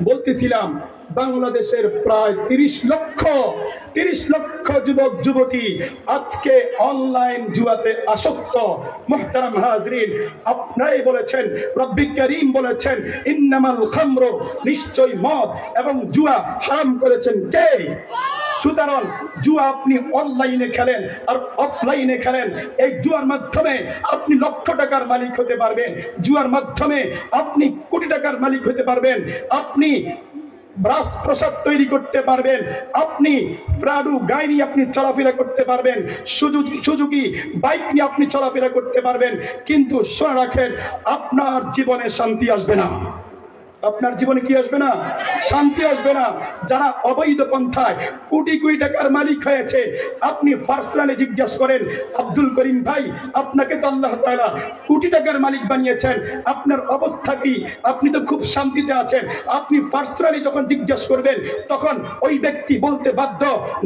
বলতেছিলাম বাংলাদেশের প্রায় ৩০ লক্ষ যুবক যুবতী আজকে অনলাইন জুয়াতে আসক্ত। মুহতারাম হাজরিন, আপনারাই বলেছেন, রব্বি করিম বলেছেন ইন্নামাল খামরু, নিশ্চয় মদ এবং জুয়া হারাম করেছেন কে? সুতরাং জুয়া আপনি অনলাইনে খেলেন আর অফলাইনে খেলেন, এই জুয়ার মাধ্যমে আপনি লক্ষ টাকার মালিক হতে পারবেন, জুয়ার মাধ্যমে আপনি কোটি টাকার মালিক হতে পারবেন, আপনি রাজপ্রাসাদ তৈরি করতে পারবেন, আপনি প্রাডু গাড়ি নিয়ে আপনি চলাফেরা করতে পারবেন, সুজুকি বাইক নিয়ে আপনি চলাফেরা করতে পারবেন। কিন্তু শুনে রাখেন, আপনার জীবনে শান্তি আসবে না। আপনার জীবনে কি আসবে না? শান্তি আসবে না। যারা অবৈধ পন্থায় কোটি কোটি টাকার মালিক হয়েছে, আপনি পার্সোনালি জিজ্ঞাসা করেন, আব্দুল করিম ভাই, আপনাকে তো আল্লাহ তাআলা কোটি টাকার মালিক বানিয়েছেন, আপনার অবস্থা কি? আপনি তো খুব শান্তিতে আছেন। আপনি পার্সোনালি যখন জিজ্ঞাসা করবেন, তখন ওই ব্যক্তি বলতে বাধ্য,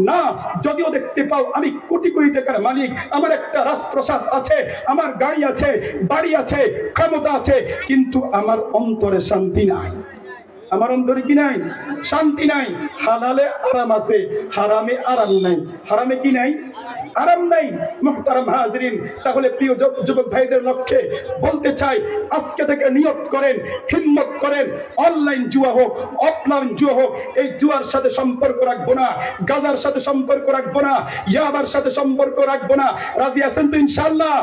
না, যদিও দেখতে পাও আমি কোটি কোটি টাকার মালিক, আমার একটা রাজপ্রাসাদ আছে, আমার গাড়ি আছে, বাড়ি আছে, ক্ষমতা আছে, কিন্তু আমার অন্তরে শান্তি নাই। আমার অন্তরে কি নাই? শান্তি নাই। হালালে আরাম আছে, হারামে আরাম নাই। হারামে কি নাই? আরাম নাই। মুহতারাম হাজরিন, তাহলে প্রিয় যুবক ভাইদের লক্ষ্যে বলতে চাই, আজকে থেকে নিয়ত করেন, হিম্মত করেন, অনলাইন জুয়া হোক, অফলাইন জুয়া হোক, এই জুয়ার সাথে সম্পর্ক রাখবো না, গাজার সাথে সম্পর্ক রাখবো না, ইয়াবার সাথে সম্পর্ক রাখবো না। রাজি আছেন তো ইনশাআল্লাহ?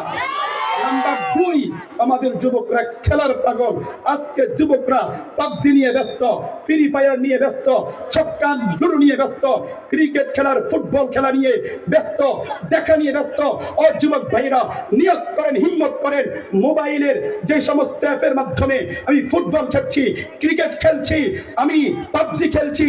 নাম্বার 2, আমাদের যুবকরা খেলার পাগল। আজকে যুবকরা পাবজি নিয়ে ব্যস্ত, ফ্রি ফায়ার নিয়ে ব্যস্ত, ছক্কা লুডো নিয়ে ব্যস্ত, ক্রিকেট খেলার, ফুটবল খেলা নিয়ে ব্যস্ত, দেখা নিয়ে ব্যস্ত। ও যুবক ভাইরা, নিয়ত করেন, হিম্মত করেন, মোবাইলের যে সমস্ত অ্যাপের মাধ্যমে আমি ফুটবল খেলছি, ক্রিকেট খেলছি, আমি পাবজি খেলছি,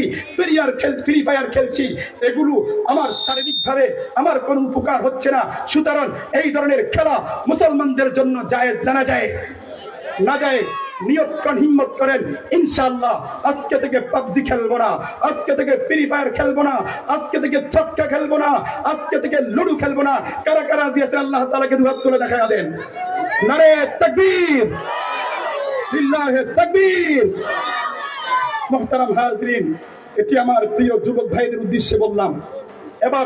ফ্রি ফায়ার খেলছি, এগুলো আমার শারীরিকভাবে আমার কোনো উপকার হচ্ছে না। সুতরাং এই ধরনের খেলা মুসলমানদের জন্য জায়েজ না জায়েজ? না জায়েজ। নিয়ত করেন, হিম্মত করেন, ইনশাআল্লাহ আজকে থেকে পাবজি খেলবো না, আজকে থেকে ফ্রি ফায়ার খেলবো না, আজকে থেকে ছক্কা খেলবো না, আজকে থেকে লুডো খেলবো না। কারা কারা রাজি আছেন আল্লাহ তাআলাকে দুহাত তুলে দেখা দেন। নারে তাকবীর, লিল্লাহি তাকবীর। মুহতারাম হাজরিন, এটি আমার প্রিয় যুবক ভাইদের উদ্দেশ্যে বললাম। এবার